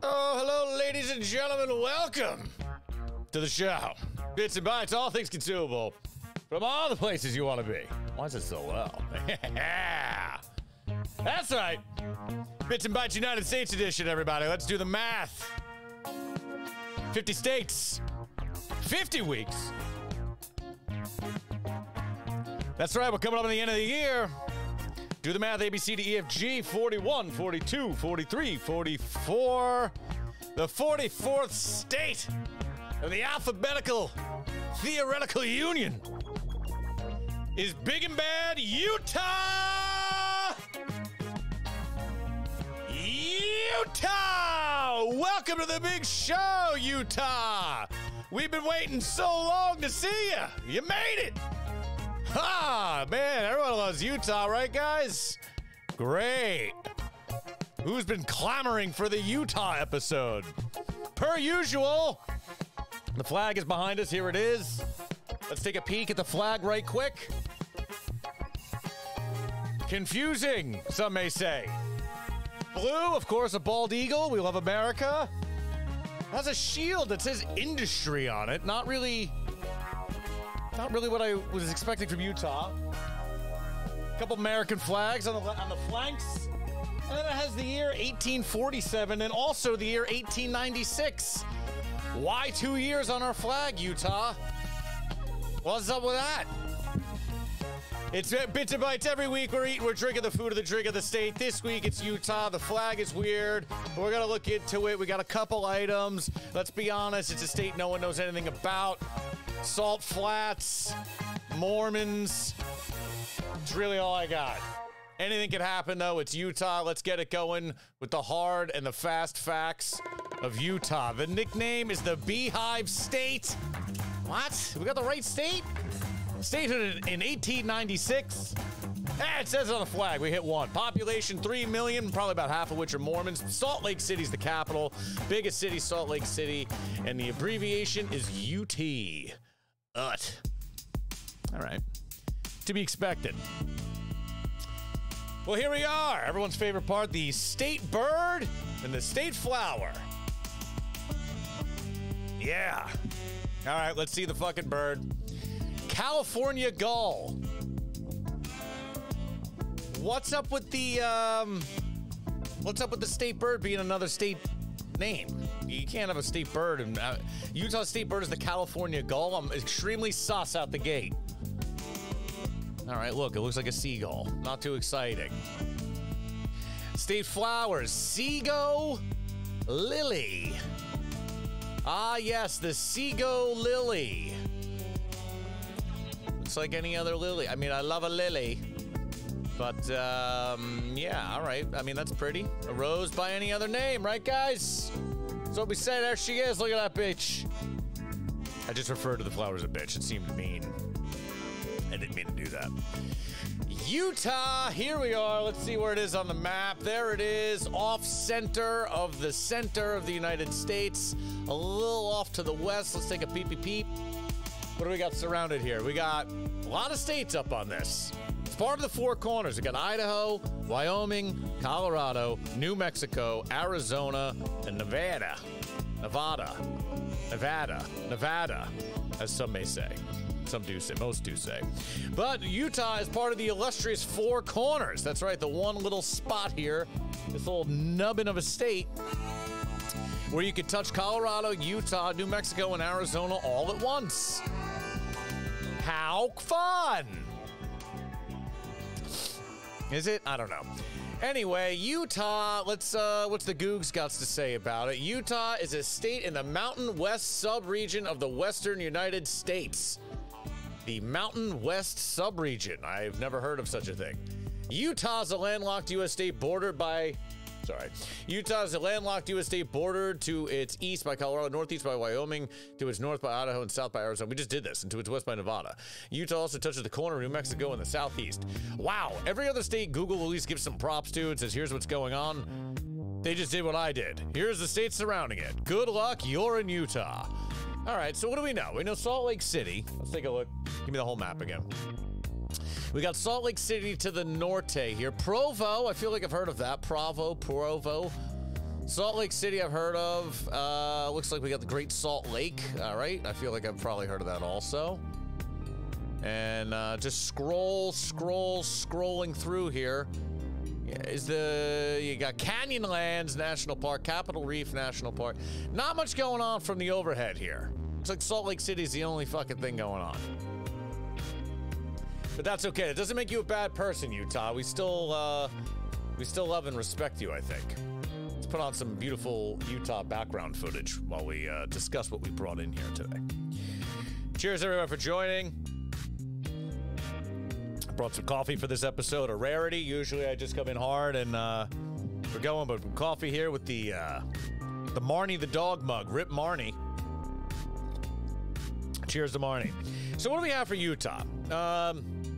Oh, hello, ladies and gentlemen. Welcome to the show. Bits and bytes, all things consumable from all the places you want to be. Why is it so well? That's right. Bits and Bytes United States edition, everybody. Let's do the math. 50 states. 50 weeks. That's right. We're coming up on the end of the year. Do the math. A, B, C, D, E, F, G. 41, 42, 43, 44. The 44th state of the alphabetical theoretical union is big and bad Utah! Utah! Welcome to the big show, Utah! We've been waiting so long to see you. You made it! Ha! Man, everyone loves Utah, right, guys? Great. Who's been clamoring for the Utah episode? Per usual, the flag is behind us. Here it is. Let's take a peek at the flag right quick. Confusing, some may say. Blue, of course, a bald eagle. We love America. Has a shield that says industry on it. Not really what I was expecting from Utah. A couple American flags on the flanks. And then it has the year 1847 and also the year 1896. Why 2 years on our flag, Utah? What's up with that? It's Bits and Bytes every week. We're eating, we're drinking the food of the drink of the state. This week it's Utah. The flag is weird. We're going to look into it. We got a couple items. Let's be honest, it's a state no one knows anything about. Salt Flats, Mormons. It's really all I got. Anything can happen, though. It's Utah. Let's get it going with the hard and the fast facts of Utah. The nickname is the Beehive State. What? We got the right state? Statehood in 1896. It says it on the flag. We hit one. Population 3 million, probably about half of which are Mormons. Salt Lake City's the capital. Biggest city, Salt Lake City. And the abbreviation is UT. UT. All right. To be expected. Well, here we are. Everyone's favorite part, the state bird and the state flower. Yeah. All right, let's see the fucking bird. California gull. What's up with the state bird being another state name? You can't have a state bird, and Utah state bird is the California gull. I'm extremely sus out the gate. All right, look, it looks like a seagull. Not too exciting. State flowers, Sego lily. Ah, yes, the Sego lily. Looks like any other lily. I mean, I love a lily. But, yeah, all right. I mean, that's pretty. A rose by any other name, right, guys? That's what we say. There she is. Look at that bitch. I just referred to the flower as a bitch. It seemed mean. I didn't mean to do that. Utah, here we are. Let's see where it is on the map. There it is, off center of the United States. A little off to the west. Let's take a peep. What do we got surrounded here? We got a lot of states up on this. It's part of the Four Corners. We got Idaho, Wyoming, Colorado, New Mexico, Arizona, and Nevada, as some may say. Some do say, most do say. But Utah is part of the illustrious Four Corners. That's right, the one little spot here, this little nubbin of a state, where you could touch Colorado, Utah, New Mexico, and Arizona all at once. How fun! Is it? I don't know. Anyway, Utah, let's, what's the Googs got to say about it? Utah is a state in the Mountain West subregion of the Western United States. The Mountain West subregion. I've never heard of such a thing. Utah's a landlocked U.S. state bordered by... Utah's a landlocked U.S. state bordered to its east by Colorado, northeast by Wyoming, to its north by Idaho, and south by Arizona. We just did this. And to its west by Nevada. Utah also touches the corner of New Mexico in the southeast. Wow. Every other state Google at least gives some props to and says, here's what's going on. They just did what I did. Here's the state surrounding it. Good luck. You're in Utah. All right. So what do we know? We know Salt Lake City. Let's take a look. Give me the whole map again. We got Salt Lake City to the norte here. Provo, I feel like I've heard of that. Provo. Salt Lake City, I've heard of. Looks like we got the Great Salt Lake. All right, I feel like I've probably heard of that also. And just scrolling through here. You got Canyonlands National Park, Capitol Reef National Park. Not much going on from the overhead here. Looks like Salt Lake City is the only fucking thing going on. But that's okay. It doesn't make you a bad person, Utah. We still love and respect you, I think. Let's put on some beautiful Utah background footage while we discuss what we brought in here today. Cheers, everyone, for joining. I brought some coffee for this episode, a rarity. Usually I just come in hard and we're going, but coffee here with the Marnie the dog mug. Rip Marnie. Cheers to Marnie. So what do we have for Utah?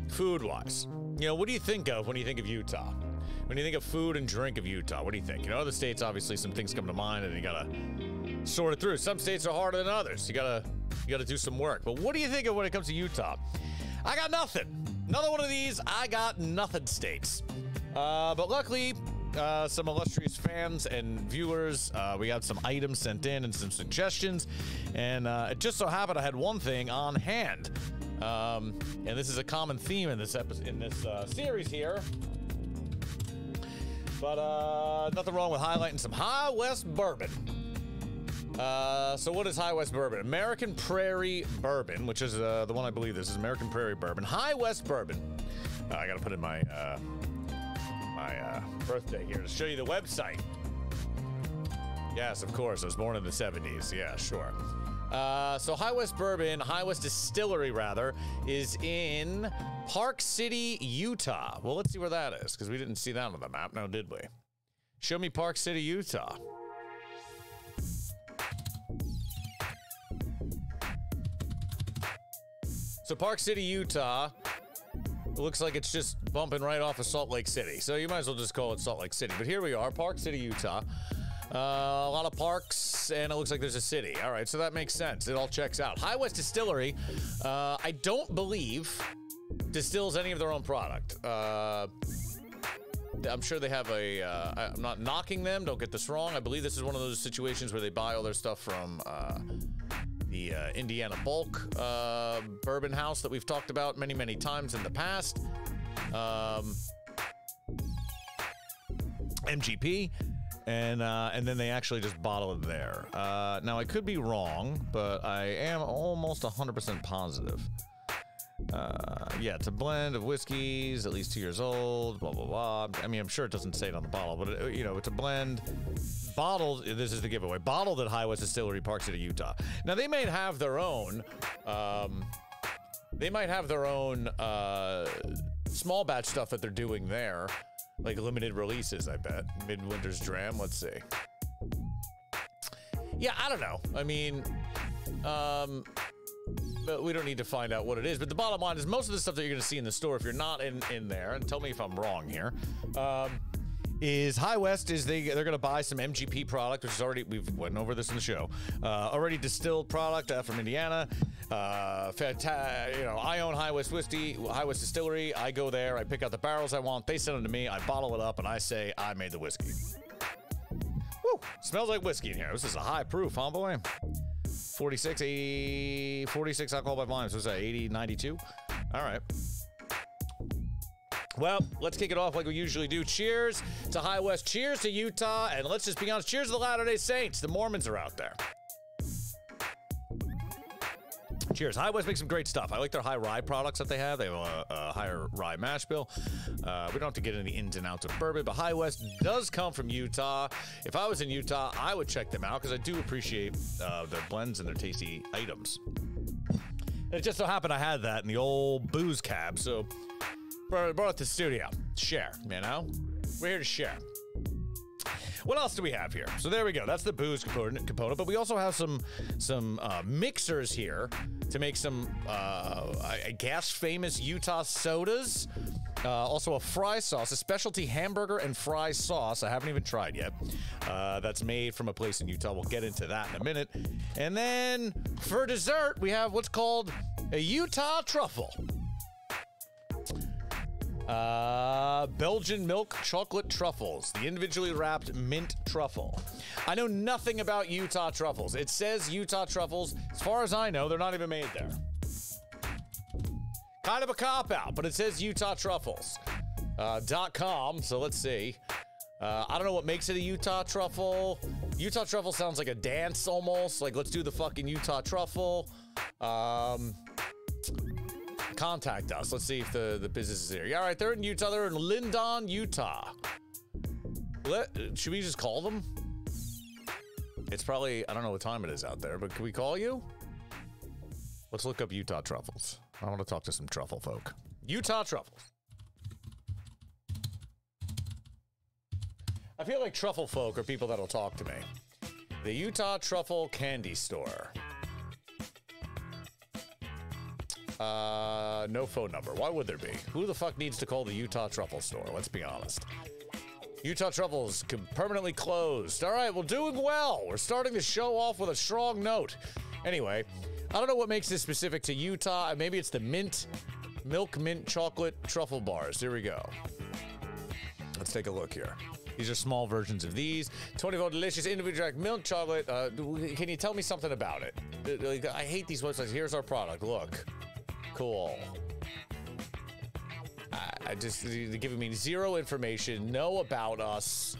Food-wise. You know, what do you think of when you think of Utah? When you think of food and drink of Utah, what do you think? You know, other states, obviously, some things come to mind, and you gotta sort it through. Some states are harder than others. You gotta do some work. But what do you think of when it comes to Utah? I got nothing. Another one of these, I got nothing states. But luckily, some illustrious fans and viewers, we got some items sent in and some suggestions, and it just so happened I had one thing on hand. And this is a common theme in this episode, in this series here. But nothing wrong with highlighting some High West bourbon. So what is High West bourbon? American Prairie bourbon, which is the one I believe this is American Prairie bourbon. High West bourbon. I gotta put in my birthday here to show you the website. Yes, of course. I was born in the 70s. Yeah, sure. So High West Bourbon, High West Distillery, rather, is in Park City, Utah. Well, let's see where that is, because we didn't see that on the map, now did we? Show me Park City, Utah. So Park City, Utah, it looks like it's just bumping right off of Salt Lake City. So you might as well just call it Salt Lake City. But here we are, Park City, Utah. A lot of parks, and it looks like there's a city. All right, so that makes sense. It all checks out. High West Distillery, I don't believe distills any of their own product. I'm sure they have I'm not knocking them, don't get this wrong. I believe this is one of those situations where they buy all their stuff from the Indiana Bulk bourbon house that we've talked about many, many times in the past. MGP. And then they actually just bottle it there. Now, I could be wrong, but I am almost 100% positive. Yeah, it's a blend of whiskeys, at least 2 years old, blah, blah, blah. I mean, I'm sure it doesn't say it on the bottle, but, you know, it's a blend. Bottled, this is the giveaway, bottled at High West Distillery, Park City, Utah. Now, they might have their own, small batch stuff that they're doing there. Like limited releases, I bet. Midwinter's Dram, let's see. Yeah, I don't know. I mean, but we don't need to find out what it is. But the bottom line is most of the stuff that you're going to see in the store, if you're not in there, and tell me if I'm wrong here, is High West is they're going to buy some MGP product, which is already, we've went over this in the show, already distilled product from Indiana. You know, I own High West Whiskey, High West Distillery. I go there, I pick out the barrels I want, they send them to me, I bottle it up, and I say I made the whiskey. Woo! Smells like whiskey in here. This is a high proof, huh, boy? 46 alcohol by volume. So what's that, 80, 92? All right. Well, let's kick it off like we usually do. Cheers to High West. Cheers to Utah. And let's just be honest. Cheers to the Latter-day Saints. The Mormons are out there. Cheers. High West makes some great stuff. I like their high rye products that they have. They have a higher rye mash bill. We don't have to get into the ins and outs of bourbon, but High West does come from Utah. If I was in Utah, I would check them out because I do appreciate their blends and their tasty items. And it just so happened I had that in the old booze cab, so brought it to the studio. Share, you know? We're here to share. What else do we have here? So there we go. That's the booze component, but we also have some mixers here to make some, I guess, famous Utah sodas. Also a fry sauce, a specialty hamburger and fry sauce I haven't even tried yet. That's made from a place in Utah. We'll get into that in a minute. And then for dessert, we have what's called a Utah truffle. Belgian milk chocolate truffles, the individually wrapped mint truffle. I know nothing about Utah truffles. It says Utah truffles. As far as I know, they're not even made there. Kind of a cop-out, but it says Utah truffles. .com, so let's see. I don't know what makes it a Utah truffle. Utah truffle sounds like a dance almost. Like, let's do the fucking Utah truffle. Contact us. Let's see if the business is here. Yeah, all right, they're in Utah. They're in Lindon, Utah. Should we just call them? It's probably, I don't know what time it is out there, but can we call you? Let's look up Utah truffles. I want to talk to some truffle folk. Utah truffles. I feel like truffle folk are people that'll talk to me. The Utah Truffle Candy Store. No phone number. Why would there be? Who the fuck needs to call the Utah Truffle Store? Let's be honest. Utah Truffles permanently closed. All right, well, doing well. We're starting the show off with a strong note. Anyway, I don't know what makes this specific to Utah. Maybe it's the milk mint chocolate truffle bars. Here we go. Let's take a look here. These are small versions of these. 24 delicious individual milk chocolate. Can you tell me something about it? I hate these websites. Here's our product. Look. Cool. They're giving me zero information. No about us.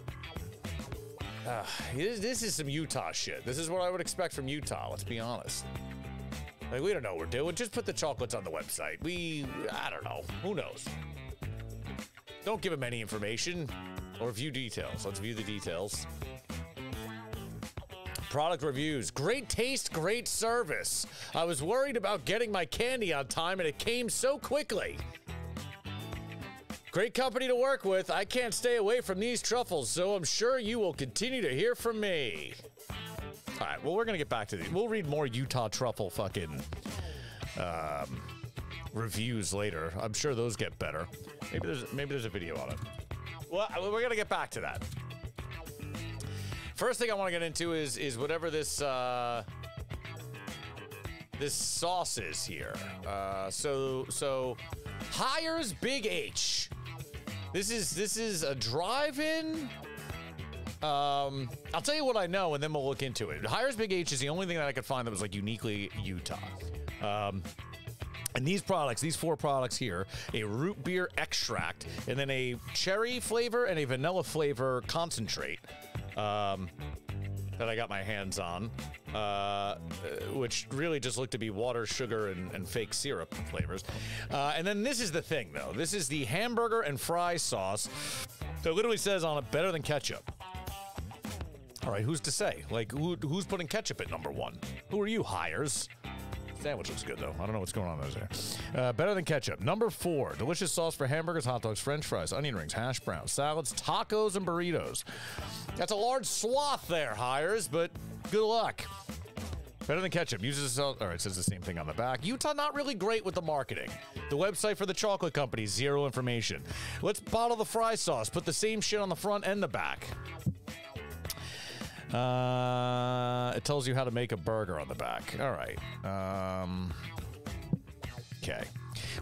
This is some Utah shit. This is what I would expect from Utah. Let's be honest. Like, we don't know what we're doing. Just put the chocolates on the website. I don't know. Who knows? Don't give them any information or view details. Let's view the details. Product reviews. Great taste, great service. I was worried about getting my candy on time and it came so quickly. Great company to work with. I can't stay away from these truffles, so I'm sure you will continue to hear from me. All right, well, we're going to get back to these. We'll read more Utah truffle fucking reviews later. I'm sure those get better. Maybe there's a video on it. Well, we're going to get back to that. First thing I want to get into is whatever this this sauce is here. So Hires Big H. This is a drive-in. I'll tell you what I know, and then we'll look into it. Hires Big H is the only thing that I could find that was like uniquely Utah. And these products, these four products here, a root beer extract, and then a cherry flavor and a vanilla flavor concentrate that I got my hands on, which really just looked to be water, sugar, and fake syrup flavors. And then this is the thing, though. This is the hamburger and fry sauce that literally says on it, better than ketchup. All right, who's to say? Like, who's putting ketchup at number one? Who are you, Hires? Sandwich looks good, though. I don't know what's going on there. Better than ketchup. Number 4, delicious sauce for hamburgers, hot dogs, french fries, onion rings, hash browns, salads, tacos, and burritos. That's a large swath there, Hires, but good luck. Better than ketchup. Uses all right, it says the same thing on the back. Utah not really great with the marketing. The website for the chocolate company, zero information. Let's bottle the fry sauce. Put the same shit on the front and the back. It tells you how to make a burger on the back. All right. Okay.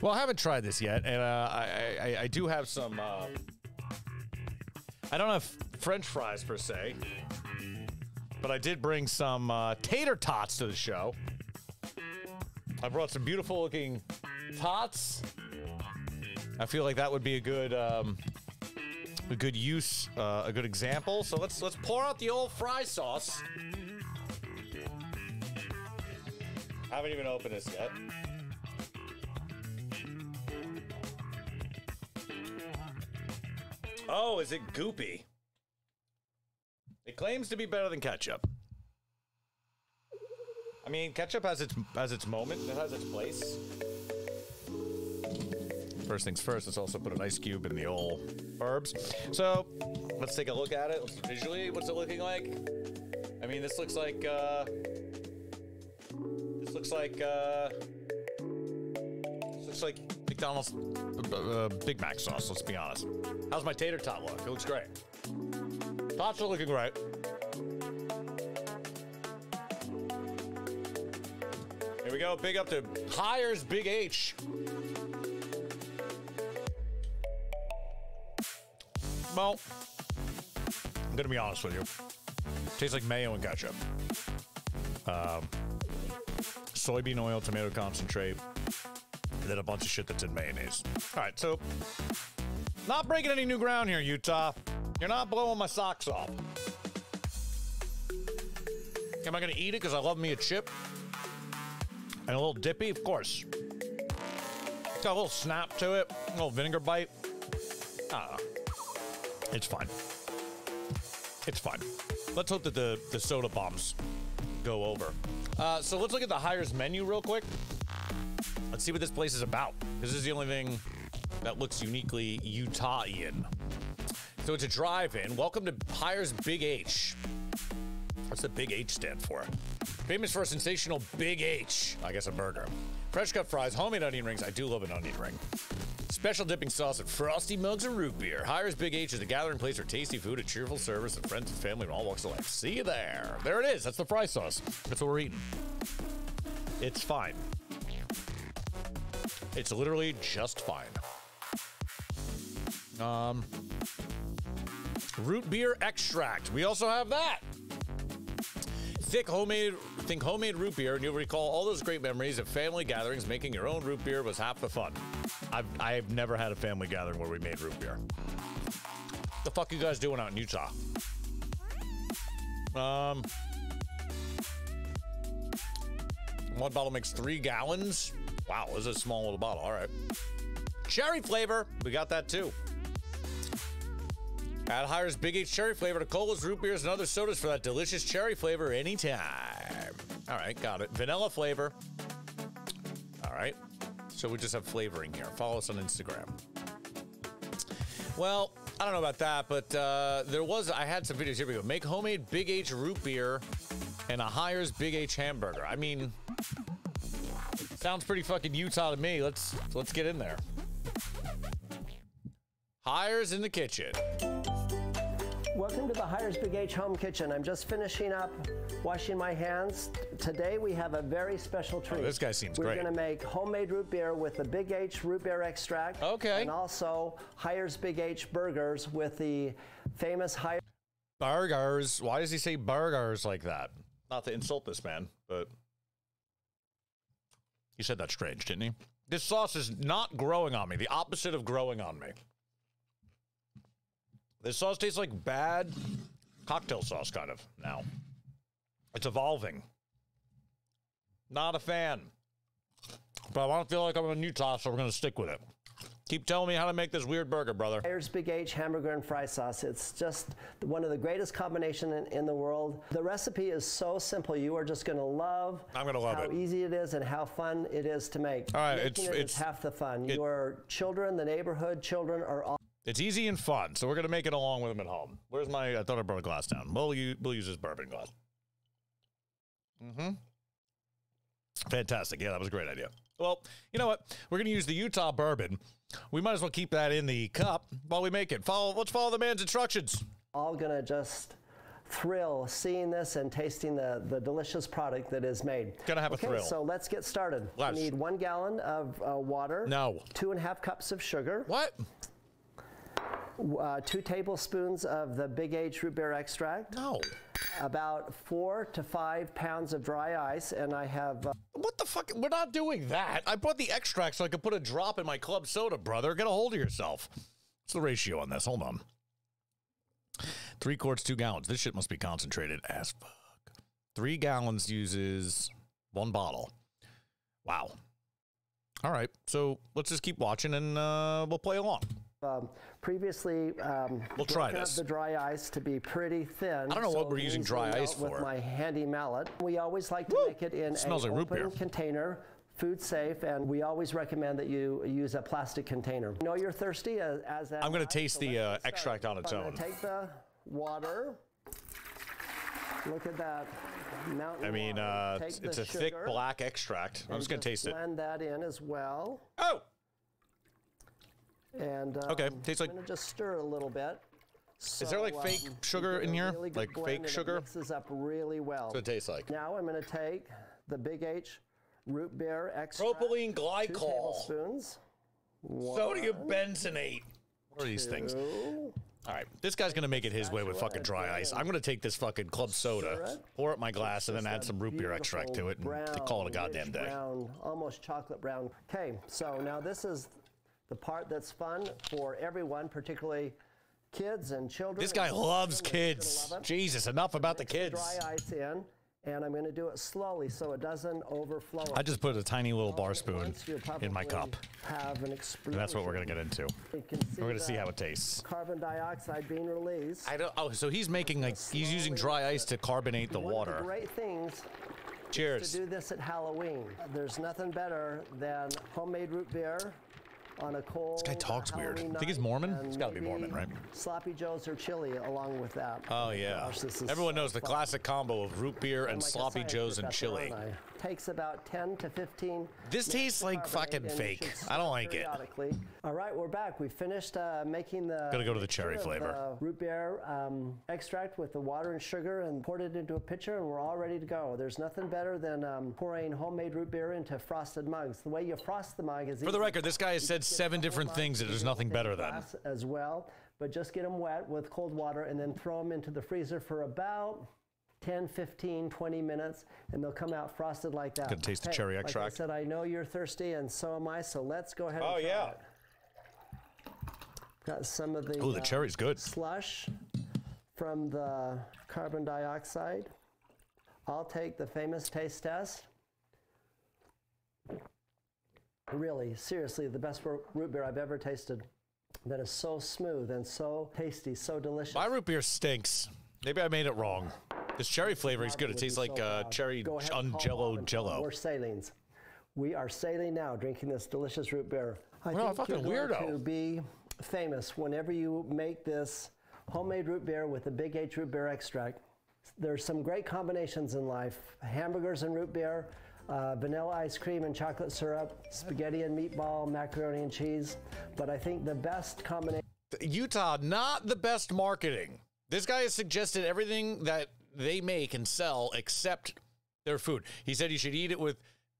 Well, I haven't tried this yet, and I do have some. I don't have French fries per se, but I did bring some tater tots to the show. I brought some beautiful looking tots. I feel like that would be a good use, a good example. So let's pour out the old fry sauce. Haven't even opened this yet. Oh, is it goopy? It claims to be better than ketchup. I mean, ketchup has its moment. It has its place. First things first, let's also put an ice cube in the old herbs. So let's take a look at it. Visually, what's it looking like? I mean, this looks like McDonald's Big Mac sauce, let's be honest. How's my tater tot look? It looks great. Tots are looking great. Here we go. Big up to Hires Big H. Well, I'm gonna be honest with you. Tastes like mayo and ketchup. Soybean oil, tomato concentrate, and then a bunch of shit that's in mayonnaise. All right, so not breaking any new ground here, Utah. You're not blowing my socks off. Am I gonna eat it because I love me a chip? And a little dippy? Of course. It's got a little snap to it, a little vinegar bite. I don't know. It's fine. It's fine. Let's hope that the soda bombs go over. So let's look at the Hires menu real quick. Let's see what this place is about. This is the only thing that looks uniquely Utahian. So it's a drive-in. Welcome to Hires Big H. What's the Big H stand for? Famous for a sensational Big H. I guess a burger. Fresh cut fries, homemade onion rings. I do love an onion ring. Special dipping sauce and frosty mugs of root beer. Hires Big H is a gathering place for tasty food, a cheerful service, and friends and family from all walks of life. See you there. There it is. That's the fry sauce. That's what we're eating. It's fine. It's literally just fine. Root beer extract. We also have that. Think homemade root beer, and you'll recall all those great memories of family gatherings. Making your own root beer was half the fun. I've never had a family gathering where we made root beer. The fuck you guys doing out in Utah? One bottle makes 3 gallons. Wow, this is a small little bottle. All right. Cherry flavor. We got that too. Add Hires Big H cherry flavor to colas, root beers, and other sodas for that delicious cherry flavor anytime. All right, got it. Vanilla flavor. All right. So we just have flavoring here. Follow us on Instagram. Well, I don't know about that, but I had some videos. Here we go. Make homemade Big H root beer and a Hires Big H hamburger. I mean, sounds pretty fucking Utah to me. Let's get in there. Hires in the kitchen. Welcome to the Hires Big H Home Kitchen. I'm just finishing up washing my hands. Today we have a very special treat. Oh, this guy seems great. We're going to make homemade root beer with the Big H root beer extract. Okay. And also Hires Big H burgers with the famous Hires. Burgers. Why does he say burgers like that? Not to insult this man, but he said that strange, didn't he? This sauce is not growing on me. The opposite of growing on me. This sauce tastes like bad cocktail sauce, kind of, now. It's evolving. Not a fan. But I want to feel like I'm in Utah, so we're going to stick with it. Keep telling me how to make this weird burger, brother. Hires Big H hamburger and fry sauce. It's just one of the greatest combinations in the world. The recipe is so simple. You are just going to love how easy it is and how fun it is to make. All right, it's half the fun. Your children, the neighborhood children are all. It's easy and fun, so we're going to make it along with them at home. Where's my, I thought I brought a glass down. We'll use this bourbon glass. Mm-hmm. Fantastic. Yeah, that was a great idea. Well, you know what? We're going to use the Utah bourbon. We might as well keep that in the cup while we make it. Let's follow the man's instructions. All going to just thrill seeing this and tasting the delicious product that is made. Gonna have a thrill. So let's get started. We need 1 gallon of water. No. 2.5 cups of sugar. What? 2 tablespoons of the Big H root beer extract. No. About 4 to 5 pounds of dry ice, and I have... What the fuck? We're not doing that. I bought the extract so I could put a drop in my club soda, brother. Get a hold of yourself. What's the ratio on this? Hold on. 3 quarts, 2 gallons. This shit must be concentrated as fuck. 3 gallons uses 1 bottle. Wow. All right. So let's just keep watching and we'll play along. Previously, we'll try this. The dry ice to be pretty thin. I don't know what we're using dry ice for. With my handy mallet. We always like to make it in an open container, food safe, and we always recommend that you use a plastic container. You know you're thirsty as that. I'm going to taste the extract on its own. I'm going to take the water. Look at that mountain. I mean, it's a thick black extract. I'm just going to taste it. Blend that in as well. Oh! And okay, tastes like. I'm gonna just stir a little bit. So, is there like fake sugar in here? Really like fake sugar? It mixes up really well. What's it taste like? Now I'm gonna take the Big H root beer extract. Propylene glycol. 2 tablespoons. Sodium benzenate. What are these things? All right, this guy's gonna make it his way with fucking dry ice. I'm gonna take this fucking club soda, pour it in my glass, and then add some root beer extract to it, and call it a goddamn day. Brown, almost chocolate brown. Okay, so now this is the part that's fun for everyone, particularly kids and children. This guy loves kids. Jesus, enough about the kids. Dry ice in. And I'm going to do it slowly so it doesn't overflow. I just put a tiny little bar spoon in my cup. And that's what we're going to get into. We're going to see how it tastes. Carbon dioxide being released. Oh, so he's making he's using dry ice to carbonate the water. One of the great things Cheers. to do this at Halloween. There's nothing better than homemade root beer on a cold This guy talks weird. Halloween Think he's Mormon? He's got to be Mormon, right? Sloppy Joes or chili along with that. Oh, yeah. Gosh, everyone knows the classic combo of root beer and Sloppy Joes and chili. Takes about 10 to 15. This tastes like fucking fake. I don't like it. All right, we're back. We finished making the... Gonna go to the cherry flavor. Root beer extract with the water and sugar and poured it into a pitcher, and we're all ready to go. There's nothing better than pouring homemade root beer into frosted mugs. The way you frost the mug is... For the record, this guy has said 7 different things that there's nothing better than. As well, but just get them wet with cold water and then throw them into the freezer for about 10, 15, 20 minutes, and they'll come out frosted like that. Gonna taste the cherry extract. Like I said, I know you're thirsty, and so am I, so let's go ahead and try it. Got some of the, the cherry's good. Slush from the carbon dioxide. I'll take the famous taste test. Really, seriously, the best root beer I've ever tasted. That is so smooth and so tasty, so delicious. My root beer stinks. Maybe I made it wrong. This cherry flavor is good. It tastes like cherry jello. We're sailings. We are sailing now, drinking this delicious root beer. I think fucking you're going weirdo. to be famous whenever you make this homemade root beer with the Big H root beer extract. There's some great combinations in life. Hamburgers and root beer, vanilla ice cream and chocolate syrup, spaghetti and meatball, macaroni and cheese. But I think the best combination... Utah, not the best marketing. This guy has suggested everything that they make and sell except their food. He said you should eat it with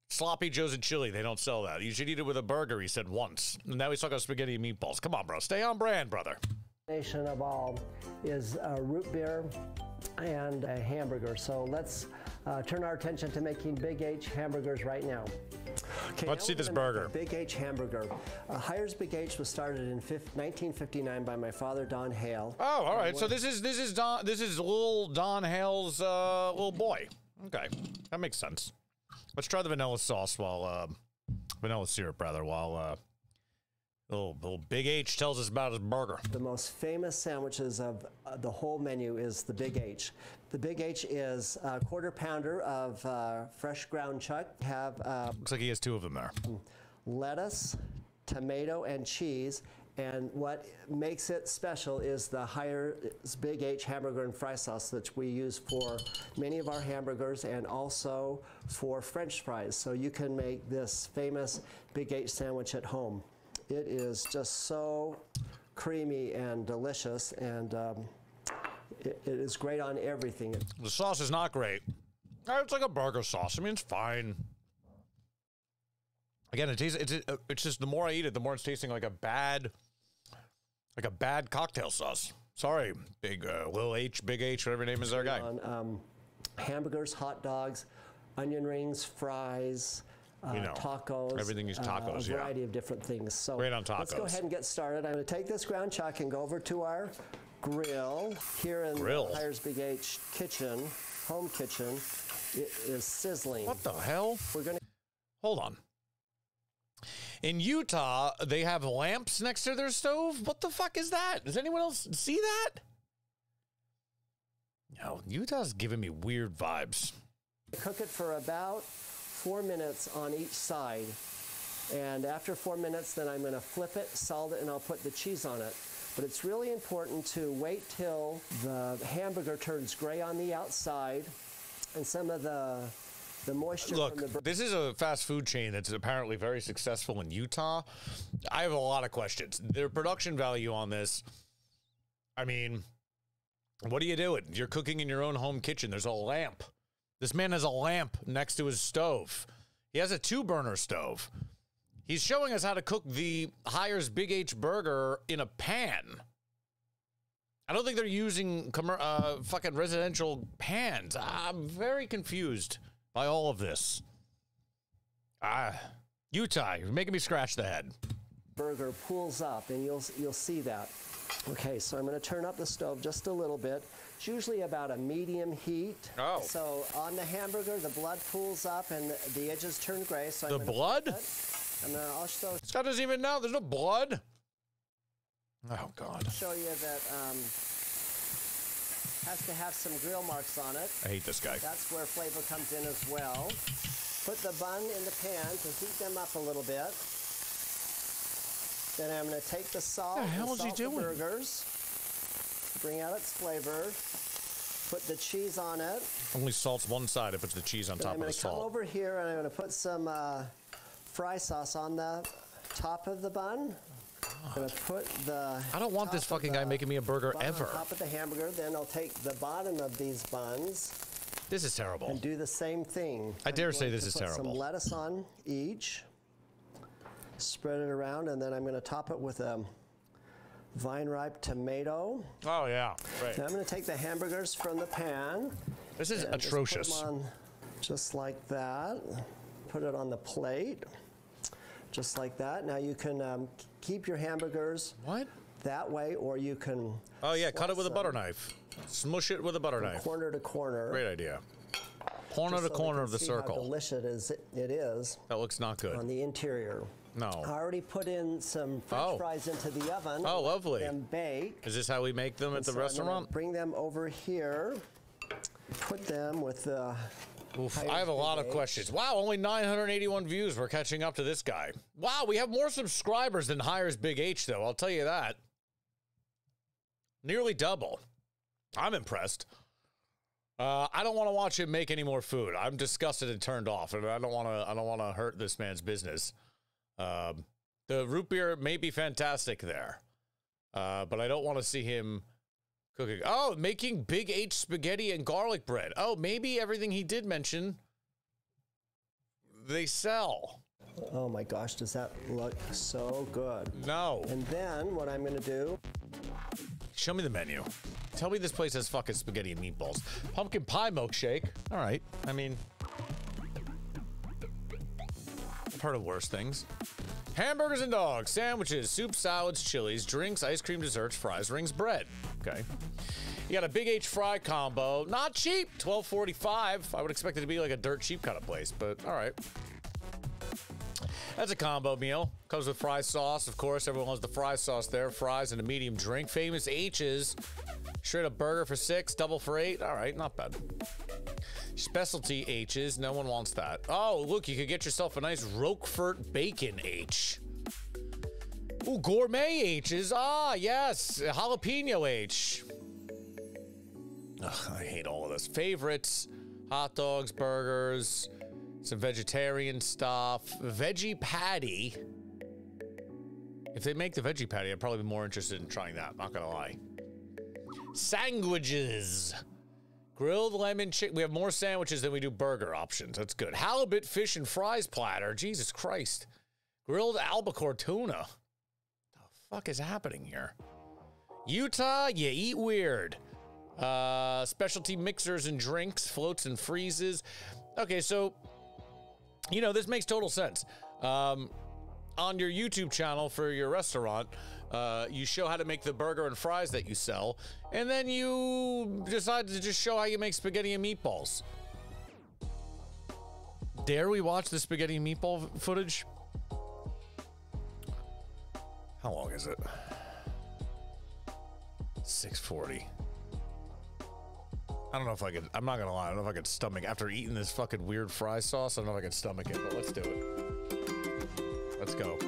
Sloppy Joes and chili. They don't sell that. You should eat it with a burger, he said once. And now he's talking about spaghetti and meatballs. Come on, bro. Stay on brand, brother. Combination of all is root beer and a hamburger. So let's turn our attention to making Big H hamburgers right now. Okay, let's see this burger. Big H hamburger. Hires Big H was started in 1959 by my father, Don Hale. Oh, all right. So this is little Don Hale's little boy. Okay, that makes sense. Let's try the vanilla sauce vanilla syrup rather, while little Big H tells us about his burger. The most famous sandwiches of the whole menu is the Big H. The Big H is a quarter pounder of fresh ground chuck. Looks like he has 2 of them there. Lettuce, tomato, and cheese. And what makes it special is the Hires Big H hamburger and fry sauce that we use for many of our hamburgers and also for French fries. So you can make this famous Big H sandwich at home. It is just so creamy and delicious, and it is great on everything. The sauce is not great. It's like a burger sauce. I mean, it's fine. Again, it's just the more I eat it, the more it's tasting like a bad cocktail sauce. Sorry, Big H, whatever your name is, our guy. On hamburgers, hot dogs, onion rings, fries. Tacos, everything is tacos, a variety of different things. So great on tacos. Let's go ahead and get started. I'm going to take this ground chuck and go over to our grill here in the Hires Big H kitchen, home kitchen. It is sizzling. What the hell? We're going to hold on. In Utah, they have lamps next to their stove. What the fuck is that? Does anyone else see that? No, Utah's giving me weird vibes. Cook it for about 4 minutes on each side, and after 4 minutes then I'm going to flip it, salt it, and I'll put the cheese on it. But it's really important to wait till the hamburger turns gray on the outside and some of the moisture from the... This is a fast food chain that's apparently very successful in Utah. I have a lot of questions. Their production value on this, I mean, what are you doing? You're cooking in your own home kitchen. There's a lamp. This man has a lamp next to his stove. He has a 2-burner stove. He's showing us how to cook the Hires Big H burger in a pan. I don't think they're using fucking residential pans. I'm very confused by all of this. Utah, you're making me scratch the head. Burger pools up, and you'll see that. Okay, so I'm going to turn up the stove just a little bit. It's usually about a medium heat. Oh. So on the hamburger, the blood pools up and the edges turn gray. So the blood? I'll show. Scott doesn't even know. There's no blood. Oh God. Show you that has to have some grill marks on it. I hate this guy. That's where flavor comes in as well. Put the bun in the pan to heat them up a little bit. Then I'm going to take the salt What the hell is he doing? The burgers, bring out its flavor, put the cheese on it. Only salt's one side if it's the cheese on top of the salt. I'm going to come over here and I'm going to put some fry sauce on the top of the bun. I'm going to put the I don't want this fucking guy making me a burger ever. On top of the hamburger. Then I'll take the bottom of these buns. This is terrible. And do the same thing. I dare say this is put terrible. Some lettuce on each. Spread it around, and then I'm going to top it with a vine-ripe tomato. Oh, yeah. Right. Now I'm going to take the hamburgers from the pan. This is atrocious. Just put them on just like that. Put it on the plate. Just like that. Now you can keep your hamburgers that way, or you can... Oh, yeah. Cut it with a butter knife. Smush it with a butter knife. Corner to corner. Great idea. Corner to corner of the circle. How delicious it is. That looks not good. On the interior. No. I already put in some French fries into the oven. Oh, lovely. And bake. Is this how we make them at the restaurant? Bring them over here. Put them with the... Oof, I have a lot of questions. Wow, only 981 views. We're catching up to this guy. Wow, we have more subscribers than Hires Big H, though. I'll tell you that. Nearly double. I'm impressed. I don't want to watch him make any more food. I'm disgusted and turned off, and I don't want to hurt this man's business. The root beer may be fantastic there, but I don't want to see him cooking. Oh, making Big H spaghetti and garlic bread. Oh, maybe everything he did mention, they sell. Oh my gosh, does that look so good? No. And then what I'm going to do... Show me the menu. Tell me this place has fucking spaghetti and meatballs. Pumpkin pie milkshake. All right. I mean, I've heard of worse things. Hamburgers and dogs, sandwiches, soup, salads, chilies, drinks, ice cream, desserts, fries, rings, bread. Okay. You got a Big H fry combo. Not cheap. $12.45. I would expect it to be like a dirt cheap kind of place, but all right. That's a combo meal. Comes with fry sauce, of course. Everyone loves the fry sauce there. Fries and a medium drink. Famous H's. Straight up burger for $6, double for $8. All right, not bad. Specialty H's. No one wants that. Oh, look, you could get yourself a nice Roquefort bacon H. Ooh, gourmet H's. Ah, yes. Jalapeno H. Ugh, I hate all of this. Favorites. Hot dogs, burgers. Some vegetarian stuff. Veggie patty. If they make the veggie patty, I'd probably be more interested in trying that. Not gonna lie. Sandwiches. Grilled lemon chicken. We have more sandwiches than we do burger options. That's good. Halibut fish and fries platter. Jesus Christ. Grilled albacore tuna. The fuck is happening here? Utah, you eat weird. Specialty mixers and drinks. Floats and freezes. Okay, so... You know, this makes total sense. On your YouTube channel for your restaurant, you show how to make the burger and fries that you sell, and then you decide to just show how you make spaghetti and meatballs. Dare we watch the spaghetti and meatball footage? How long is it? 6:40. I don't know if I could, I'm not gonna lie, I don't know if I could stomach, after eating this fucking weird fry sauce, I don't know if I could stomach it, but let's do it. Let's go.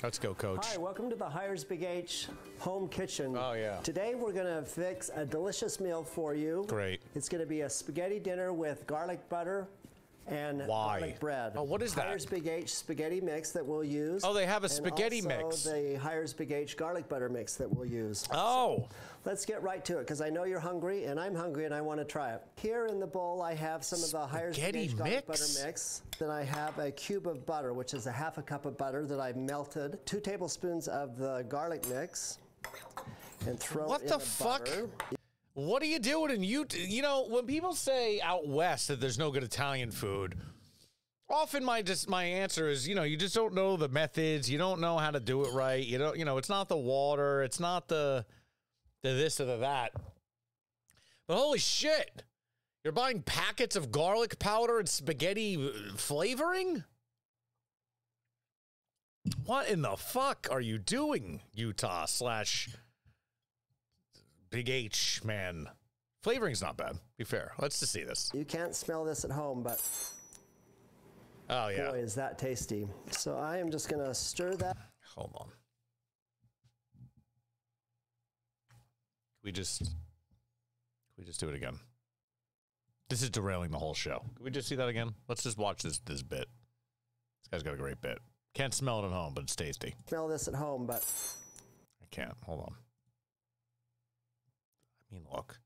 Let's go, Coach. Hi, welcome to the Hires Big H Home Kitchen. Oh, yeah. Today we're gonna fix a delicious meal for you. Great. It's gonna be a spaghetti dinner with garlic butter, and Why? garlic bread. Oh, what is that? Hires Big H spaghetti mix that we'll use. Oh, they have a spaghetti and mix. also the Hires Big H garlic butter mix that we'll use. Oh. So let's get right to it, because I know you're hungry, and I'm hungry, and I want to try it. Here in the bowl, I have some of the Hires Big H garlic butter mix. Then I have a cube of butter, which is a half a cup of butter that I melted. 2 tablespoons of the garlic mix, and throw it in the fuck? Butter. What are you doing in Utah? You know, when people say out west that there's no good Italian food, often my answer is, you know, you just don't know the methods. You don't know how to do it right. You don't, you know, it's not the water. It's not the this or the that. But holy shit, you're buying packets of garlic powder and spaghetti flavoring? What in the fuck are you doing, Utah / Big H, man? Flavoring's not bad. Be fair. Let's just see this. You can't smell this at home, but oh yeah, boy, is that tasty. So I am just gonna stir that. Hold on. Can we just do it again? This is derailing the whole show. Can we just see that again? Let's just watch this bit. This guy's got a great bit. Can't smell it at home, but it's tasty. Smell this at home, but I can't. Hold on. I mean, look.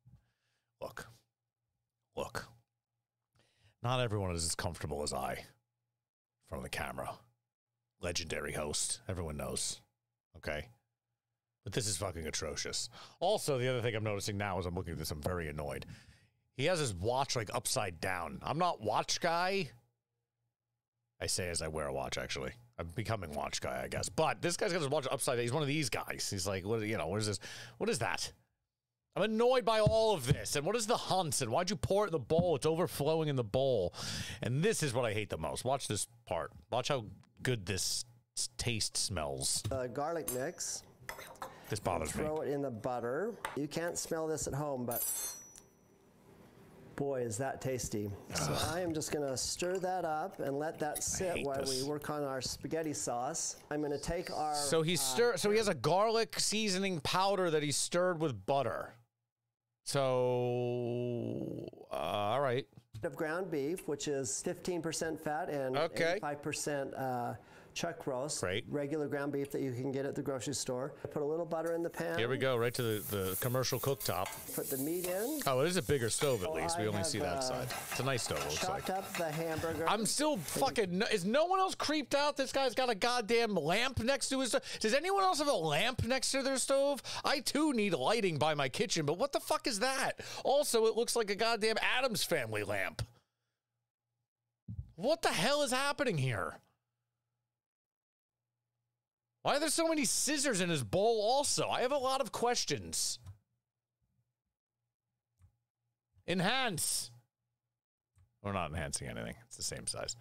Not everyone is as comfortable as I in front of the camera. Legendary host. Everyone knows. Okay? But this is fucking atrocious. Also, the other thing I'm noticing now as I'm looking at this, I'm very annoyed. He has his watch, like, upside down. I'm not watch guy. I say as I wear a watch, actually. I'm becoming watch guy, I guess. But this guy's got his watch upside down. He's one of these guys. He's like, what, you know, what is this? What is that? I'm annoyed by all of this. And what is the hunts? And why'd you pour it in the bowl? It's overflowing in the bowl. And this is what I hate the most. Watch this part. Watch how good this taste smells. Garlic mix. This bothers me. Throw it in the butter. You can't smell this at home, but boy, is that tasty. So I am just gonna stir that up and let that sit while we work on our spaghetti sauce. I'm gonna take our... So he has a garlic seasoning powder that he stirred with butter. So, all right. Of ground beef, which is 15% fat and 85% chuck roast. Great. Regular ground beef that you can get at the grocery store. I put a little butter in the pan. Here we go, right to the commercial cooktop. Put the meat in. Oh, it is a bigger stove at least. We only see that side. It's a nice stove, it looks like. Chopped up the hamburger. I'm still fucking... Is no one else creeped out? This guy's got a goddamn lamp next to his stove. Does anyone else have a lamp next to their stove? I, too, need lighting by my kitchen, but what the fuck is that? Also, it looks like a goddamn Addams Family lamp. What the hell is happening here? Why are there so many scissors in his bowl also? I have a lot of questions. Enhance. We're not enhancing anything. It's the same size.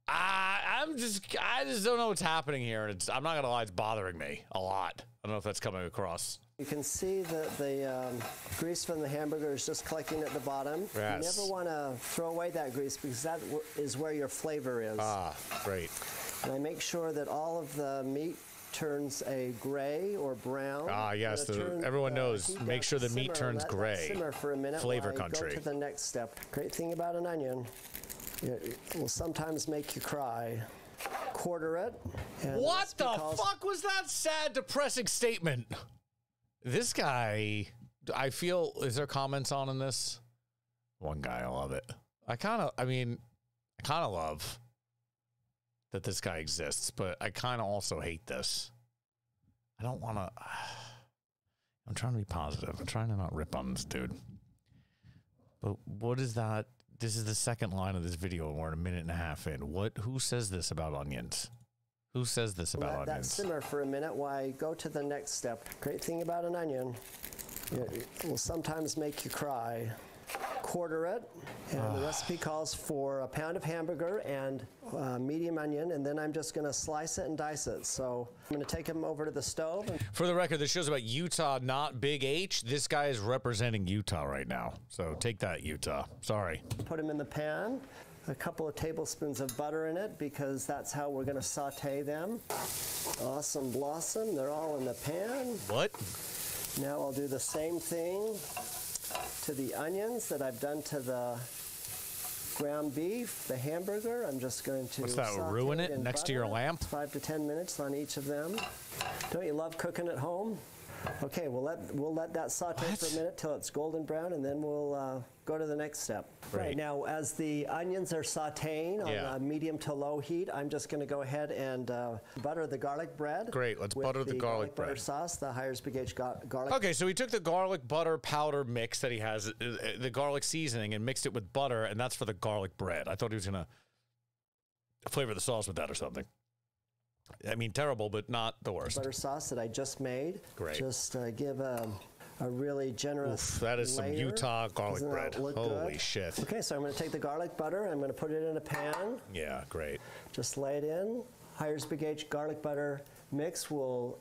I just don't know what's happening here. I'm not gonna lie, it's bothering me a lot. I don't know if that's coming across. You can see that the grease from the hamburger is just collecting at the bottom. Yes. You never want to throw away that grease because that is where your flavor is. Ah, great. And I make sure that all of the meat turns a gray or brown. Ah, yes. Everyone knows. Make sure the meat turns gray. Simmer for a minute. Flavor while country. Go to the next step. Great thing about an onion, it will sometimes make you cry. Quarter it. What the fuck was that sad, depressing statement? This guy, I feel, is there comments on in this? One guy, I love it. I kind of love that this guy exists, but I kind of also hate this. I don't want to, I'm trying to be positive. I'm trying to not rip on this dude. But what is that? This is the second line of this video, and we're a minute and a half in. Who says this about onions? Who says this about onions? Let that simmer for a minute while I go to the next step. Great thing about an onion, it will sometimes make you cry. Quarter it, and the recipe calls for a pound of hamburger and medium onion, and then I'm just going to slice it and dice it. So I'm going to take them over to the stove. For the record, this show's about Utah, not Big H. This guy is representing Utah right now. So take that, Utah. Sorry. Put them in the pan. A couple of tablespoons of butter in it because that's how we're going to saute them. Awesome blossom. They're all in the pan. What? Now I'll do the same thing to the onions that I've done to the ground beef, the hamburger. I'm just going to What's that, saute ruin it in next to butter. your lamp? 5 to 10 minutes on each of them. Don't you love cooking at home? Okay, we'll let that saute for a minute till it's golden brown, and then we'll go to the next step. Great. Right, now, as the onions are sauteing on a medium to low heat, I'm just going to go ahead and butter the garlic bread. Great, let's butter the garlic bread. Butter sauce, the Hires Big H garlic. Okay, so he took the garlic butter powder mix that he has, the garlic seasoning, and mixed it with butter, and that's for the garlic bread. I thought he was going to flavor the sauce with that or something. I mean, terrible, but not the worst. Butter sauce that I just made. Great. Just give a really generous that is some layer. Utah garlic Doesn't bread. that look Holy good? shit. Okay, so I'm going to take the garlic butter. I'm going to put it in a pan. Yeah, great. Just lay it in. Hires Big H garlic butter mix will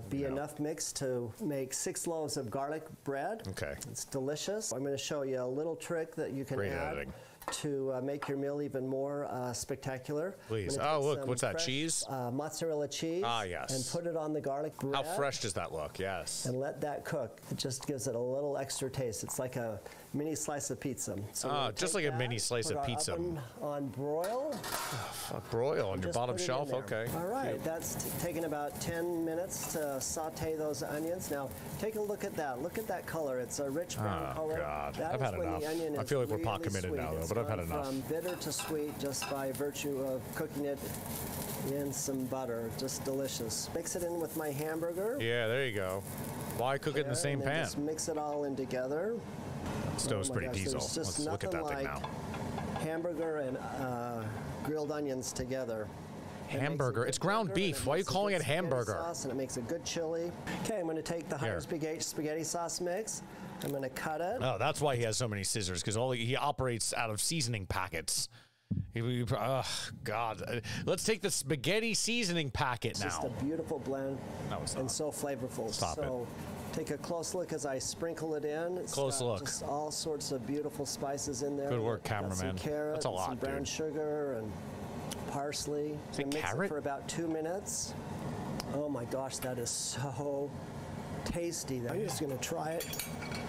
be enough mix to make 6 loaves of garlic bread. Okay. It's delicious. I'm going to show you a little trick that you can Great add editing. to make your meal even more spectacular. Please. I'm gonna Oh, take look, some what's that, fresh, cheese? Mozzarella cheese. Ah, yes. And put it on the garlic bread. How fresh does that look? Yes. And let that cook. It just gives it a little extra taste. It's like a mini slice of pizza. So just like a mini slice of pizza. Oven on broil. Fuck, broil on your Just bottom put it in shelf? there. Okay. All right, that's taken about 10 minutes to saute those onions. Now, take a look at that. Look at that color. It's a rich brown color. God. That I've is had when enough. the onion I is feel like we're really pot committed sweet. now, though, It's but I've had gone enough. From bitter to sweet just by virtue of cooking it in some butter. Just delicious. Mix it in with my hamburger. Yeah, there you go. Why cook it in the same and then pan? Just mix it all in together. Stove's Oh my pretty gosh, diesel. there's just Let's look at that nothing thing like now. Hamburger and grilled onions together. It makes a Hamburger. good It's ground burger, and beef. it Why are you makes a calling good it spaghetti hamburger? Sauce, and it makes a good chili. Okay, I'm going to take the Hires Big H spaghetti sauce mix. I'm going to cut it. Oh, that's why he has so many scissors, because he operates out of seasoning packets. Oh, God. Let's take the spaghetti seasoning packet now. It's just a beautiful blend No, it's and not. so flavorful. Stop it. So take a close look as I sprinkle it in. It's Close got look. Just all sorts of beautiful spices in there. Good work, Got cameraman. Some carrot, That's a lot, some brown dude. sugar, and parsley. Is it And mix carrot? it for about 2 minutes. Oh my gosh, that is so tasty. I'm just going to try it.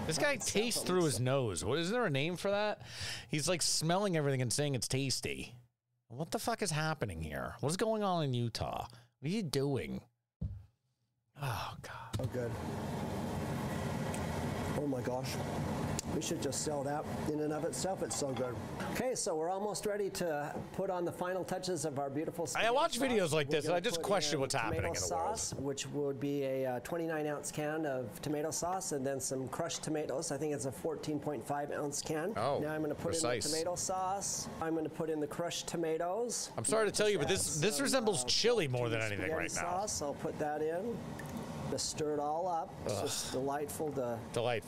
This guy tastes through his nose. What is there a name for that? He's like smelling everything and saying it's tasty. What the fuck is happening here? What is going on in Utah? What are you doing? Oh, God. Oh, good. Oh my gosh. We should just sell that in and of itself. It's so good. Okay, so we're almost ready to put on the final touches of our beautiful I watch spaghetti videos sauce. like We're this, and gonna I just put question in what's happening in tomato the world. sauce, which would be a 29-ounce can of tomato sauce, and then some crushed tomatoes. I think it's a 14.5-ounce can. Oh, now I'm going to put precise. in the tomato sauce. I'm going to put in the crushed tomatoes. I'm sorry to tell you, but Just this add resembles some, chili more than spaghetti anything right now. sauce. I'll put that in. Just stir it all up. It's just delightful to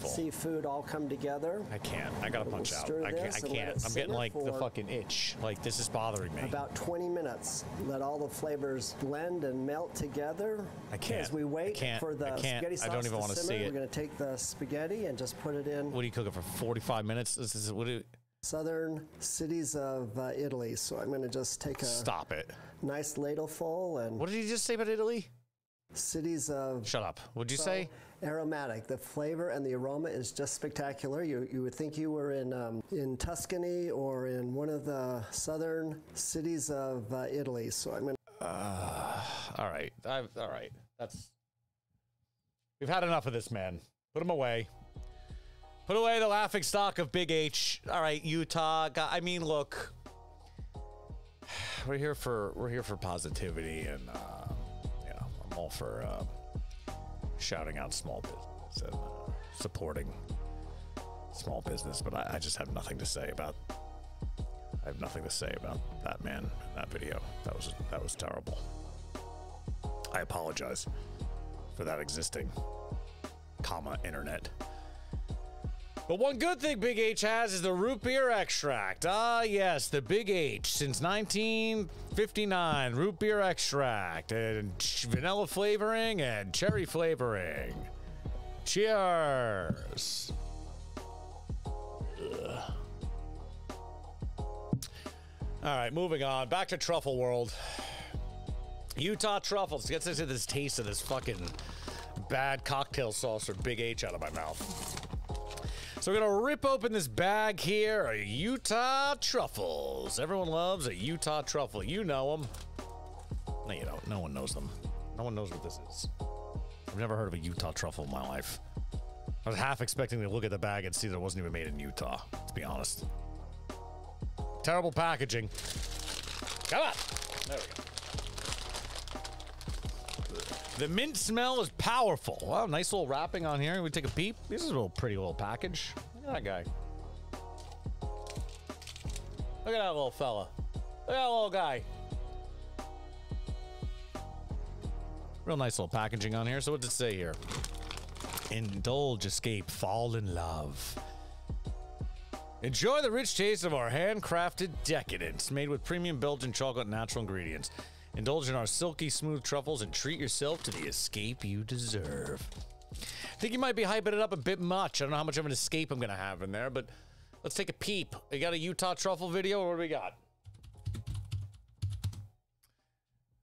see food all come together. I can't. I gotta punch out. Stir I this and let can't. it I'm getting simmer like the for fucking itch. Like this is bothering me. About 20 minutes. Let all the flavors blend and melt together. I can't. As we wait I can't. for the I can't. spaghetti sauce I don't even to want to simmer, see it. we're going to take the spaghetti and just put it in What do you cook it for 45 minutes? This is what do you, southern cities of Italy. So I'm going to just take a stop it. nice ladleful and What did you just say about Italy? cities of Shut up. What'd you say? aromatic. The flavor and the aroma is just spectacular. You would think you were in Tuscany or in one of the southern cities of Italy. So I'm going to All right. All right. We've had enough of this, man. Put him away. Put away the laughing stock of Big H. All right, Utah. I mean, look, we're here for positivity, and you know, I'm all for shouting out small business and supporting small business. But I just have nothing to say about. I have nothing to say about that man, that video. That was terrible. I apologize for that existing, internet. But one good thing Big H has is the root beer extract. Ah, yes, the Big H since 1959. Root beer extract and vanilla flavoring and cherry flavoring. Cheers. Ugh. All right, moving on. Back to Truffle World. Utah truffles. Gets into this taste of this fucking bad cocktail sauce or Big H out of my mouth. So we're gonna rip open this bag here, Utah truffles. Everyone loves a Utah truffle. You know them. No, you don't. No one knows them. No one knows what this is. I've never heard of a Utah truffle in my life. I was half expecting to look at the bag and see that it wasn't even made in Utah, to be honest. Terrible packaging. Come on. There we go. The mint smell is powerful. Wow, nice little wrapping on here. We take a peep. This is a little pretty little package. Look at that guy. Look at that little fella. Look at that little guy. Real nice little packaging on here. So what does it say here? Indulge, escape, fall in love. Enjoy the rich taste of our handcrafted decadence, made with premium Belgian chocolate and natural ingredients. Indulge in our silky smooth truffles and treat yourself to the escape you deserve. I think you might be hyping it up a bit much. I don't know how much of an escape I'm gonna have in there, but let's take a peep. You got a Utah truffle video, or what do we got?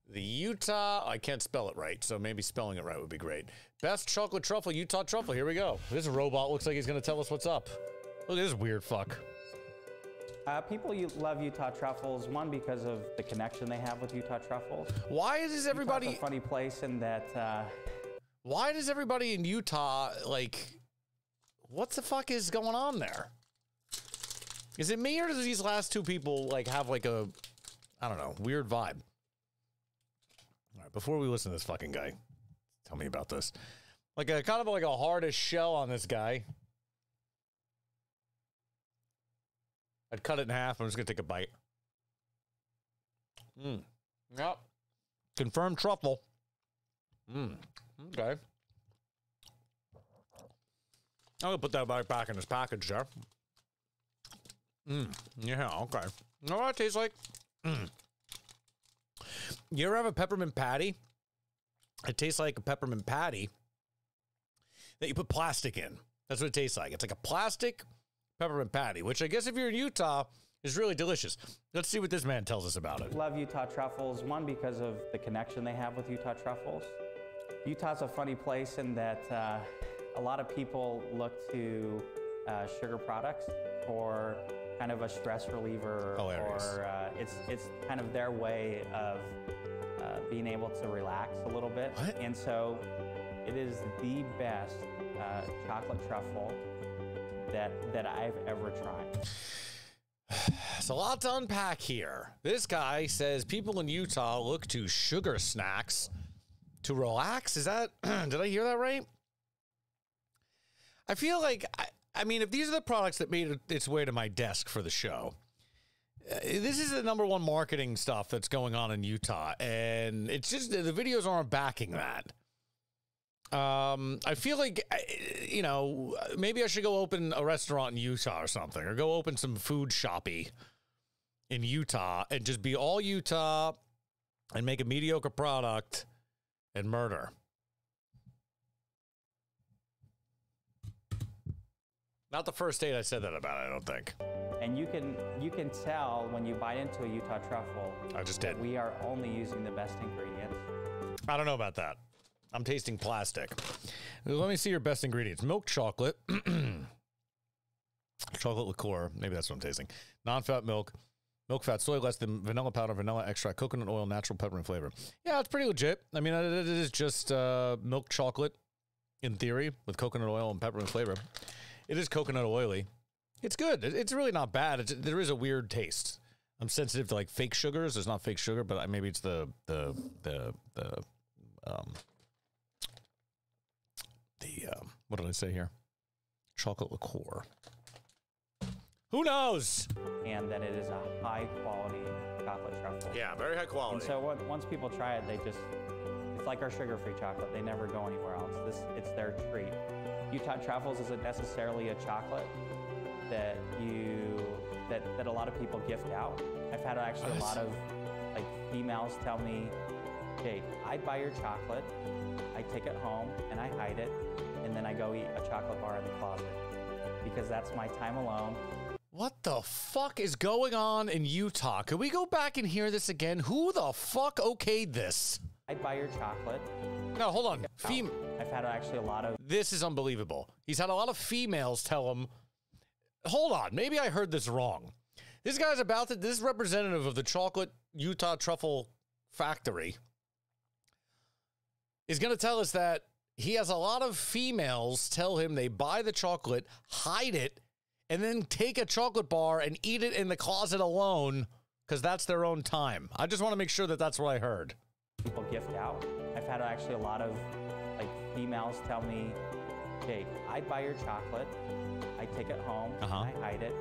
The Utah, I can't spell it right, so maybe spelling it right would be great. Best chocolate truffle, Utah truffle, here we go. This robot looks like he's gonna tell us what's up. Look at this weird fuck. People love Utah truffles, one, because of the connection they have with Utah truffles. Why is everybody... Utah's a funny place in that... Why does everybody in Utah, like... What the fuck is going on there? Is it me, or do these last two people, like, have, like, a... I don't know, weird vibe? All right, before we listen to this fucking guy, tell me about this. Like, a kind of like a hardest shell on this guy. I'd cut it in half. I'm just gonna take a bite. Yep. Confirmed truffle. Okay. I'm gonna put that back in this package there. Yeah, okay. You know what it tastes like? You ever have a peppermint patty? It tastes like a peppermint patty that you put plastic in. That's what it tastes like. It's like a plastic peppermint patty, which I guess if you're in Utah is really delicious. Let's see what this man tells us about it. Love Utah truffles, one, because of the connection they have with Utah truffles. Utah's a funny place in that a lot of people look to sugar products for kind of a stress reliever. Hilarious. Or it's kind of their way of being able to relax a little bit. What? And so it is the best chocolate truffle that I've ever tried. It's a lot to unpack here. This guy says people in Utah look to sugar snacks to relax. Is that, did I hear that right? I feel like, I mean, if these are the products that made its way to my desk for the show, this is the #1 marketing stuff that's going on in Utah. And it's just, the videos aren't backing that. I feel like, you know, maybe I should go open a restaurant in Utah or something, or go open some food shoppy in Utah and just be all Utah and make a mediocre product and murder. Not the first date I said that about, I don't think. And you can tell when you bite into a Utah truffle. I just did. We are only using the best ingredients. I don't know about that. I'm tasting plastic. Let me see your best ingredients. Milk chocolate. Chocolate liqueur. Maybe that's what I'm tasting. Non-fat milk. Milk fat, soy less than vanilla powder, vanilla extract, coconut oil, natural peppermint flavor. Yeah, it's pretty legit. I mean, it is just milk chocolate in theory with coconut oil and peppermint flavor. It is coconut oily. It's good. It's really not bad. There is a weird taste. I'm sensitive to like fake sugars. There's not fake sugar, but maybe it's the what did I say here? Chocolate liqueur. Who knows? And that it is a high quality chocolate truffle. Yeah, very high quality. And so once people try it, it's like our sugar-free chocolate. They never go anywhere else. It's their treat. Utah truffles isn't necessarily a chocolate that a lot of people gift out. I've had actually a lot of like females tell me, "Hey, I buy your chocolate, I take it home and I hide it, and then I go eat a chocolate bar in the closet because that's my time alone." What the fuck is going on in Utah? Can we go back and hear this again? Who the fuck okayed this? I buy your chocolate. No, hold on. I've had actually a lot of... This is unbelievable. He's had a lot of females tell him hold on. Maybe I heard this wrong. This guy's about to, this representative of the chocolate Utah truffle factory is going to tell us that he has a lot of females tell him they buy the chocolate, hide it, and then take a chocolate bar and eat it in the closet alone because that's their own time. I just want to make sure that that's what I heard. People gift out. I've had actually a lot of like females tell me, "Jake, I buy your chocolate, I take it home, and I hide it,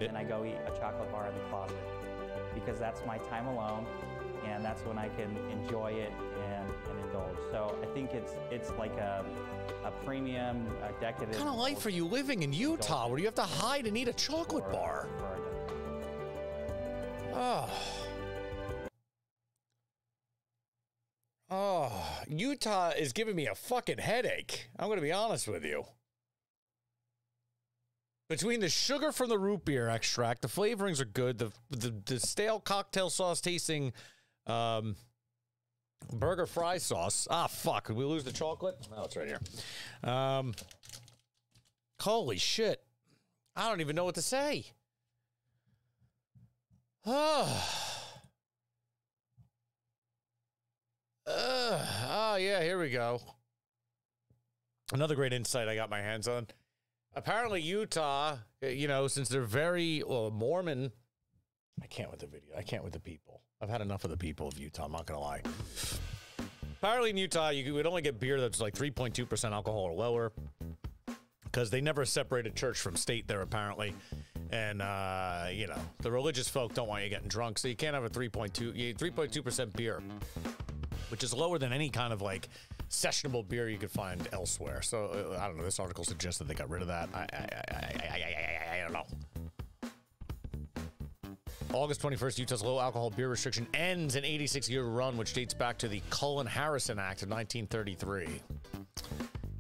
and I go eat a chocolate bar in the closet because that's my time alone, and that's when I can enjoy it and indulge." So I think it's like a premium, a decadent. What kind of life are you living in Utah where you have to hide and eat a chocolate bar? Oh, Utah is giving me a fucking headache. I'm going to be honest with you. Between the sugar from the root beer extract, the flavorings are good. The stale cocktail sauce tasting burger fry sauce. Ah, fuck. Did we lose the chocolate? No, it's right here. Holy shit. I don't even know what to say. Yeah, here we go. Another great insight I got my hands on. Apparently Utah, you know, since they're very Mormon, I can't with the video. I can't with the people. I've had enough of the people of Utah, I'm not going to lie. Apparently in Utah, you would only get beer that's like 3.2% alcohol or lower because they never separated church from state there, apparently. And, you know, the religious folk don't want you getting drunk, so you can't have a 3.2% beer, which is lower than any kind of, like, sessionable beer you could find elsewhere. So, I don't know. This article suggests that they got rid of that. I don't know. August 21st, Utah's low-alcohol beer restriction ends an 86-year run, which dates back to the Cullen-Harrison Act of 1933.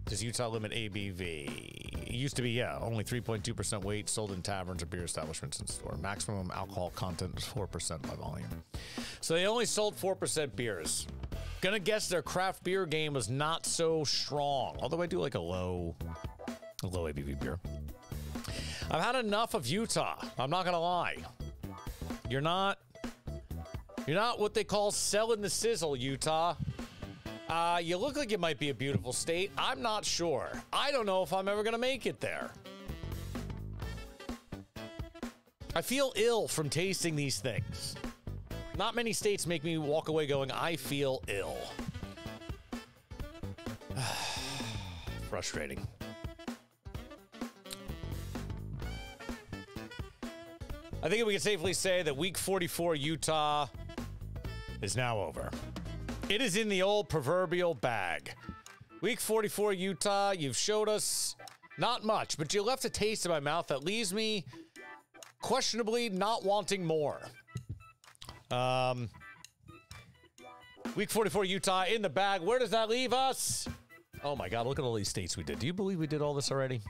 Does Utah limit ABV? It used to be, yeah, only 3.2% weight, sold in taverns or beer establishments and store. Maximum alcohol content is 4% by volume. So they only sold 4% beers. Gonna guess their craft beer game was not so strong. Although I do like a low ABV beer. I've had enough of Utah. I'm not gonna lie. You're not what they call selling the sizzle, Utah. You look like it might be a beautiful state. I'm not sure. I don't know if I'm ever gonna make it there. I feel ill from tasting these things. Not many states make me walk away going, I feel ill. Frustrating. I think we can safely say that week 44 Utah is now over. It is in the old proverbial bag. Week 44 Utah, you've showed us not much, but you left a taste in my mouth that leaves me questionably not wanting more. Week 44 Utah in the bag. Where does that leave us? Oh my God, look at all these states we did. Do you believe we did all this already?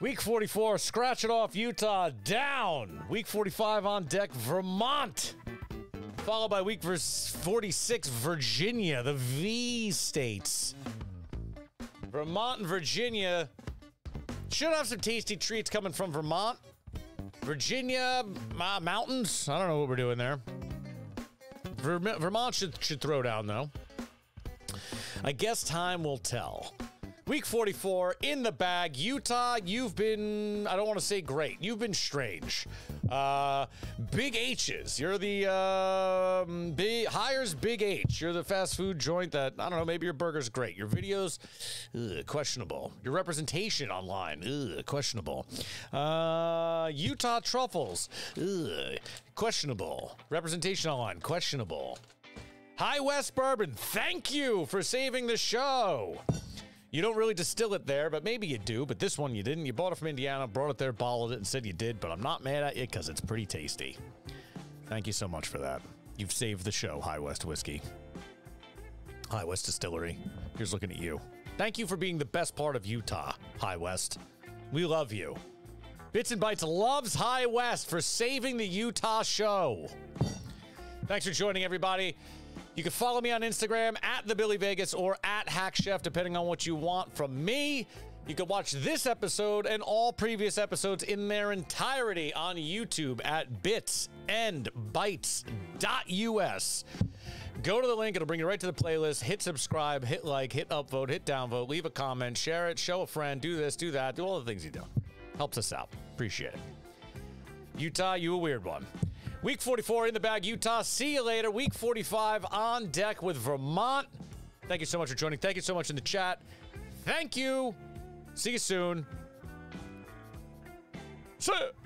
Week 44, scratch it off, Utah, down. Week 45 on deck, Vermont. Followed by week 46, Virginia, the V states. Vermont and Virginia should have some tasty treats coming from Vermont. Virginia, mountains. I don't know what we're doing there. Vermont should throw down, though. I guess time will tell. Week 44 in the bag. Utah, you've been, I don't want to say great. You've been strange. Big H's. You're the Hires Big H. You're the fast food joint that, I don't know, maybe your burger's great. Your videos, questionable. Your representation online, questionable. Utah Truffles, questionable. Representation online, questionable. High West Bourbon, thank you for saving the show. You don't really distill it there, but maybe you do. But this one you didn't. You bought it from Indiana, brought it there, bottled it, and said you did. But I'm not mad at you because it's pretty tasty. Thank you so much for that. You've saved the show, High West Whiskey. High West Distillery. Here's looking at you. Thank you for being the best part of Utah, High West. We love you. Bits and Bytes loves High West for saving the Utah show. Thanks for joining, everybody. You can follow me on Instagram at TheBillyVegas or at HackChef, depending on what you want from me. You can watch this episode and all previous episodes in their entirety on YouTube at bitsandbytes.us. Go to the link. It'll bring you right to the playlist. Hit subscribe, hit like, hit upvote, hit downvote, leave a comment, share it, show a friend, do this, do that, do all the things you do. Helps us out. Appreciate it. Utah, you a weird one. Week 44 in the bag, Utah. See you later. Week 45 on deck with Vermont. Thank you so much for joining. Thank you so much in the chat. Thank you. See you soon. See ya.